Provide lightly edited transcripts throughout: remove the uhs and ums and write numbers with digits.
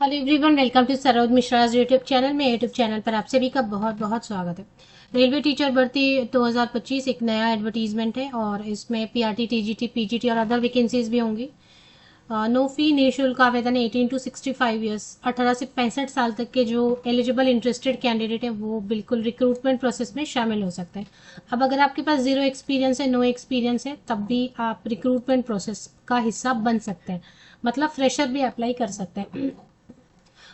Hello everyone, welcome to Saroj Mishra's YouTube channel में। YouTube channel पर आप सभी का बहुत बहुत स्वागत है। रेलवे टीचर भर्ती 2025 एक नया एडवर्टीजमेंट है और इसमें पीआरटी, टीजीटी, पीजीटी और अदर वैकेंसीज भी होंगी। नो फी, निःशुल्क आवेदन 18 टू 65 ईयर्स, 18 से 65 साल तक के जो एलिजिबल इंटरेस्टेड कैंडिडेट हैं वो बिल्कुल रिक्रूटमेंट प्रोसेस में शामिल हो सकते हैं। अब अगर आपके पास जीरो एक्सपीरियंस है, नो एक्सपीरियंस है, तब भी आप रिक्रूटमेंट प्रोसेस का हिस्सा बन सकते हैं। मतलब फ्रेशर भी अप्लाई कर सकते हैं।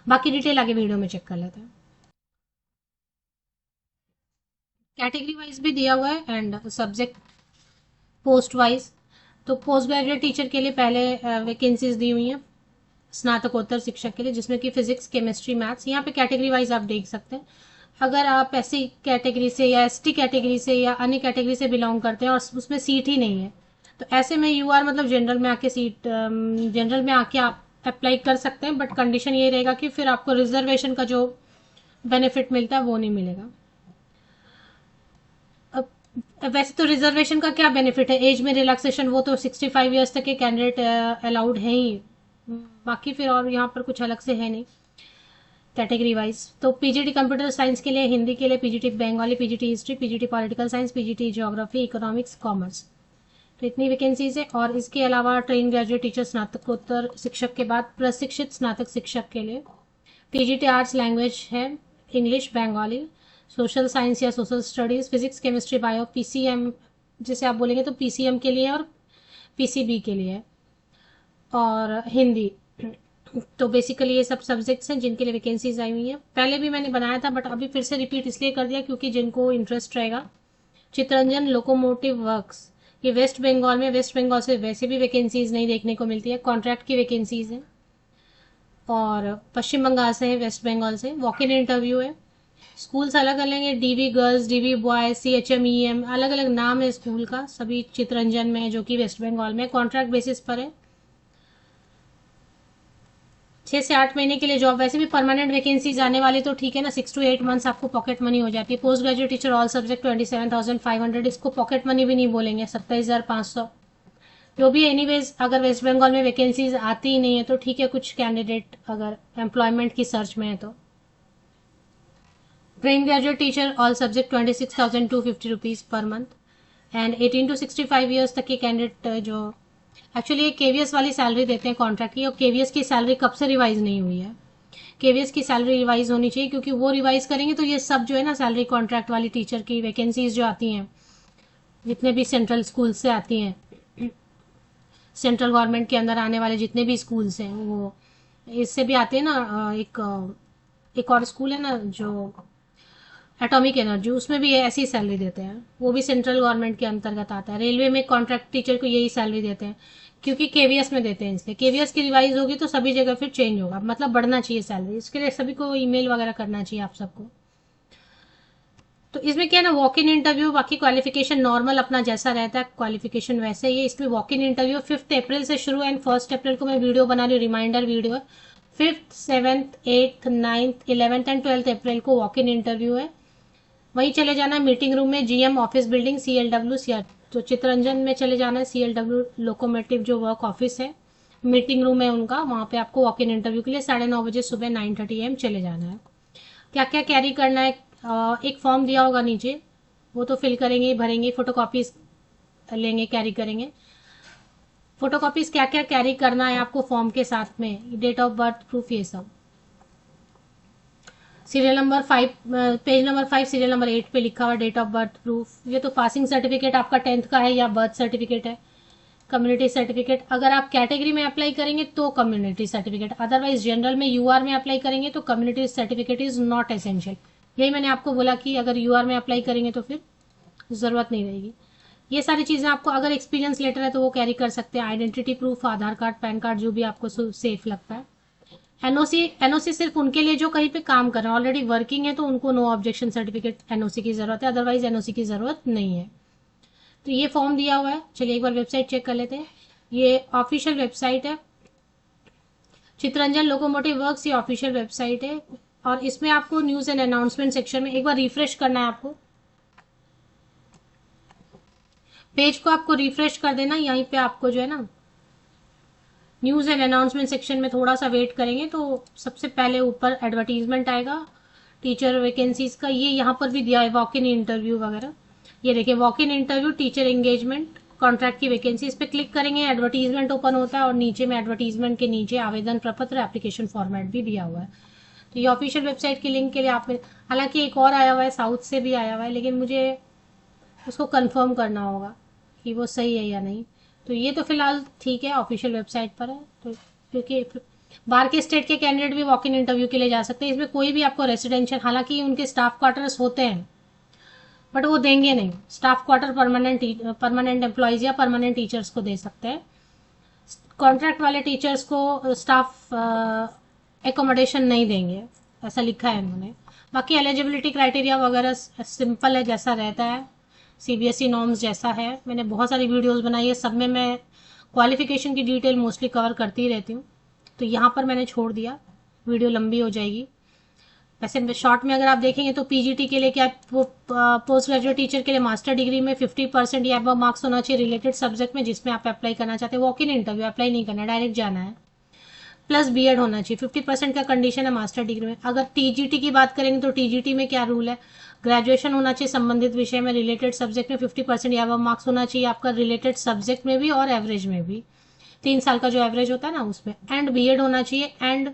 बाकी डिटेल आगे वीडियो में चेक कर लेते हैं। कैटेगरी वाइज भी दिया हुआ है एंड सब्जेक्ट पोस्ट वाइज। तो पोस्ट ग्रेजुएट टीचर के लिए पहले वैकेंसीज दी हुई हैं स्नातकोत्तर शिक्षक के लिए, जिसमें कि फिजिक्स, केमिस्ट्री, मैथ्स। यहाँ पे कैटेगरी वाइज आप देख सकते हैं। अगर आप ऐसी कैटेगरी से या एसटी कैटेगरी से या अन्य कैटेगरी से बिलोंग करते हैं और उसमें सीट ही नहीं है, तो ऐसे में यूआर मतलब जनरल में आके जनरल में आके आप अप्लाई कर सकते हैं। बट कंडीशन ये रहेगा कि फिर आपको रिजर्वेशन का जो बेनिफिट मिलता है वो नहीं मिलेगा। अब वैसे तो रिजर्वेशन का क्या बेनिफिट है, एज में रिलैक्सेशन, वो तो 65 ईयर्स तक के कैंडिडेट अलाउड है ही। बाकी फिर और यहाँ पर कुछ अलग से है नहीं कैटेगरी वाइज। तो पीजीटी कंप्यूटर साइंस के लिए, हिंदी के लिए PGT Bengali, PGT history, PGT political science, PGT geography, economics, commerce. तो इतनी वैकेंसीज है। और इसके अलावा ट्रेन ग्रेजुएट टीचर स्नातकोत्तर शिक्षक के बाद प्रशिक्षित स्नातक शिक्षक के लिए पीजीटी आर्ट्स लैंग्वेज है, इंग्लिश, बंगाली, सोशल साइंस या social studies, physics, chemistry, bio, PCM जिसे आप बोलेंगे तो पीसीएम के लिए और पीसीबी के लिए, और हिंदी। तो बेसिकली ये सब सब्जेक्ट्स हैं जिनके लिए वैकेंसीज आई हुई हैं। पहले भी मैंने बनाया था बट अभी फिर से रिपीट इसलिए कर दिया क्योंकि जिनको इंटरेस्ट रहेगा। चित्रंजन लोकोमोटिव वर्क्स, ये वेस्ट बंगाल में, वेस्ट बंगाल से वैसे भी वैकेंसीज नहीं देखने को मिलती है, कॉन्ट्रैक्ट की वैकेंसीज हैं। और पश्चिम बंगाल से है, वेस्ट बंगाल से। वॉक इन इंटरव्यू है। स्कूल्स अलग अलग हैं, डीवी गर्ल्स, डीवी बॉयज, सीएचएमईएम, अलग अलग नाम है स्कूल का। सभी चित्रंजन में है जो कि वेस्ट बंगाल में, कॉन्ट्रैक्ट बेसिस पर है। 6 से 8 महीने के लिए जॉब। वैसे भी परमानेंट वैकेंसीज आने वाली तो ठीक है ना, 6 to 8 मंथ्स आपको पॉकेट मनी हो जाती है। Post graduate teacher all subject 27,500, इसको पॉकेट मनी भी नहीं बोलेंगे, 27,500 जो भी। एनीवेज अगर वेस्ट बंगाल में वैकेंसीज आती ही नहीं है तो ठीक है, कुछ कैंडिडेट अगर एम्प्लॉयमेंट की सर्च में है तो। Train graduate teacher all subject 26,250 rupees per month and 18 to 65 years तक के कैंडिडेट जो एक्चुअली केवीएस वाली सैलरी देते हैं कॉन्ट्रैक्ट की, और केवीएस की सैलरी कब से रिवाइज नहीं हुई है। केवीएस की सैलरी रिवाइज होनी चाहिए क्योंकि वो रिवाइज करेंगे तो ये सब जो है ना सैलरी कॉन्ट्रैक्ट वाली टीचर की वैकेंसीज जो आती हैं, जितने भी सेंट्रल स्कूल से आती हैं, सेंट्रल गवर्नमेंट के अंदर आने वाले जितने भी स्कूल्स हैं वो इससे भी आते हैं ना। एक और स्कूल है ना जो एटॉमिक एनर्जी, उसमें भी ऐसी सैलरी देते हैं, वो भी सेंट्रल गवर्नमेंट के अंतर्गत आता है। रेलवे में कॉन्ट्रैक्ट टीचर को यही सैलरी देते हैं क्योंकि केवीएस में देते हैं, इसलिए केवीएस की रिवाइज होगी तो सभी जगह फिर चेंज होगा, मतलब बढ़ना चाहिए सैलरी। इसके लिए सभी को ईमेल वगैरह करना चाहिए आप सबको। तो इसमें क्या है ना, वॉक इन इंटरव्यू, बाकी क्वालिफिकेशन नॉर्मल अपना जैसा रहता है क्वालिफिकेशन वैसे ही है। इसमें वॉक इन इंटरव्यू 5 अप्रैल से शुरू है एंड 1 अप्रैल को मैं वीडियो बना रही हूँ, रिमाइंडर वीडियो है। 5th, 7th, 8th, 9th, 11th and 12th अप्रैल को वॉक इन इंटरव्यू है। वहीं चले जाना है मीटिंग रूम में, जीएम ऑफिस बिल्डिंग, सीएलडब्ल्यू सीआर। तो चित्रंजन में चले जाना है, सीएलडब्ल्यू लोकोमोटिव जो वर्क ऑफिस है, मीटिंग रूम है उनका, वहां पे आपको वॉक इन इंटरव्यू के लिए 9:30 बजे सुबह 9:30 AM चले जाना है। क्या क्या कैरी करना है, एक फॉर्म दिया होगा नीचे, वो तो फिल करेंगे, भरेंगे, फोटोकॉपीज लेंगे, कैरी करेंगे। फोटोकॉपीज क्या क्या कैरी करना है आपको फॉर्म के साथ में, डेट ऑफ बर्थ प्रूफ, ये सब। Serial number 5, page number 5 serial number 8 पे लिखा हुआ डेट ऑफ बर्थ प्रूफ। ये तो पासिंग सर्टिफिकेट आपका 10th का है या बर्थ सर्टिफिकेट है। कम्युनिटी सर्टिफिकेट, अगर आप कैटेगरी में अप्लाई करेंगे तो कम्युनिटी सर्टिफिकेट, अदरवाइज जनरल में यूआर में अप्लाई करेंगे तो community certificate is not essential. यही मैंने आपको बोला कि अगर यूआर में अप्लाई करेंगे तो फिर जरूरत नहीं रहेगी। ये सारी चीजें आपको, अगर एक्सपीरियंस लेटर है तो वो कैरी कर सकते हैं। आइडेंटिटी प्रूफ, आधार कार्ड, पैन कार्ड, जो भी आपको सेफ लगता है। एनओसी, एनओसी सिर्फ उनके लिए जो कहीं पे काम कर रहे हैं, ऑलरेडी वर्किंग है, तो उनको नो ऑब्जेक्शन सर्टिफिकेट एनओसी की जरूरत है, अदरवाइज एनओसी की जरूरत नहीं है। तो ये फॉर्म दिया हुआ है, चलिए एक बार वेबसाइट चेक कर लेते हैं। ये ऑफिशियल वेबसाइट है, चित्रंजन लोकोमोटिव वर्क्स, ये ऑफिशियल वेबसाइट है। और इसमें आपको न्यूज एंड अनाउंसमेंट सेक्शन में एक बार रिफ्रेश करना है आपको, पेज को आपको रिफ्रेश कर देना। यहीं पे आपको जो है ना न्यूज़ एंड अनाउंसमेंट सेक्शन में थोड़ा सा वेट करेंगे तो सबसे पहले ऊपर एडवर्टीजमेंट आएगा टीचर वैकेंसीज का। ये यहाँ पर भी दिया है वॉक इन इंटरव्यू वगैरह। ये देखिए walk in interview, teacher engagement, contract की वैकेंसी। इस पर क्लिक करेंगे एडवर्टीजमेंट ओपन होता है और नीचे में एडवर्टीजमेंट के नीचे आवेदन प्रपत्र एप्लीकेशन फॉर्मेट भी दिया हुआ है। तो ये ऑफिशियल वेबसाइट की लिंक के लिए आप, हालांकि एक और आया हुआ है साउथ से भी आया हुआ है, लेकिन मुझे उसको कंफर्म करना होगा कि वो सही है या नहीं। तो ये तो फिलहाल ठीक है, ऑफिशियल वेबसाइट पर है। तो क्योंकि बाहर के स्टेट के कैंडिडेट भी वॉक इन इंटरव्यू के लिए जा सकते हैं। इसमें कोई भी आपको रेसिडेंशियल, हालांकि उनके स्टाफ क्वार्टर्स होते हैं बट वो देंगे नहीं। स्टाफ क्वार्टर परमानेंट एम्प्लॉयज या परमानेंट टीचर्स को दे सकते हैं। कॉन्ट्रैक्ट वाले टीचर्स को स्टाफ एकोमोडेशन नहीं देंगे, ऐसा लिखा है इन्होंने। बाकी एलिजिबिलिटी क्राइटेरिया वगैरह सिंपल है, जैसा रहता है सीबीएसई नॉर्म्स जैसा है। मैंने बहुत सारी वीडियोस बनाई है, सब में मैं क्वालिफिकेशन की डिटेल मोस्टली कवर करती ही रहती हूँ। तो यहाँ पर मैंने छोड़ दिया, वीडियो लंबी हो जाएगी। वैसे शॉर्ट में अगर आप देखेंगे तो पीजीटी के लिए क्या, वो पोस्ट ग्रेजुएट टीचर के लिए मास्टर डिग्री में 50% या अबव मार्क्स होना चाहिए रिलेटेड सब्जेक्ट में जिसमें आप अप्लाई करना चाहते हैं। वॉक इन इंटरव्यू अप्लाई नहीं करना, डायरेक्ट जाना है। प्लस बीएड होना चाहिए, 50% का कंडीशन है मास्टर डिग्री में। अगर टीजीटी की बात करेंगे तो टीजीटी में क्या रूल है, ग्रेजुएशन होना चाहिए संबंधित विषय में रिलेटेड सब्जेक्ट में, 50% या अबव मार्क्स होना चाहिए आपका रिलेटेड सब्जेक्ट में भी और एवरेज में भी, 3 साल का जो एवरेज होता है ना उसमें। एंड बीएड होना चाहिए, एंड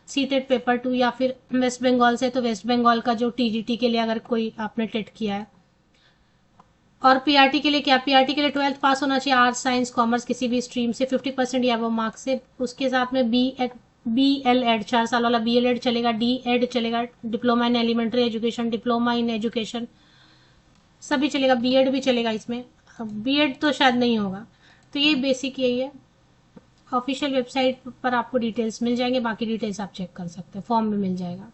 सीटेड पेपर 2, या फिर वेस्ट बंगाल से तो वेस्ट बंगाल का जो टीजीटी के लिए अगर कोई आपने टेट किया है। और पीआरटी के लिए क्या, पीआरटी के लिए 12th पास होना चाहिए, आर्ट्स साइंस कॉमर्स किसी भी स्ट्रीम से, 50% या वो मार्क्स से। उसके साथ में BLEd 4 साल वाला BLEd चलेगा, DEd चलेगा, diploma in elementary education, diploma in education सभी चलेगा, बीएड भी चलेगा इसमें। बीएड तो शायद नहीं होगा। तो ये बेसिक यही है। ऑफिशियल वेबसाइट पर आपको डिटेल्स मिल जाएंगे, बाकी डिटेल्स आप चेक कर सकते हैं, फॉर्म में मिल जाएगा।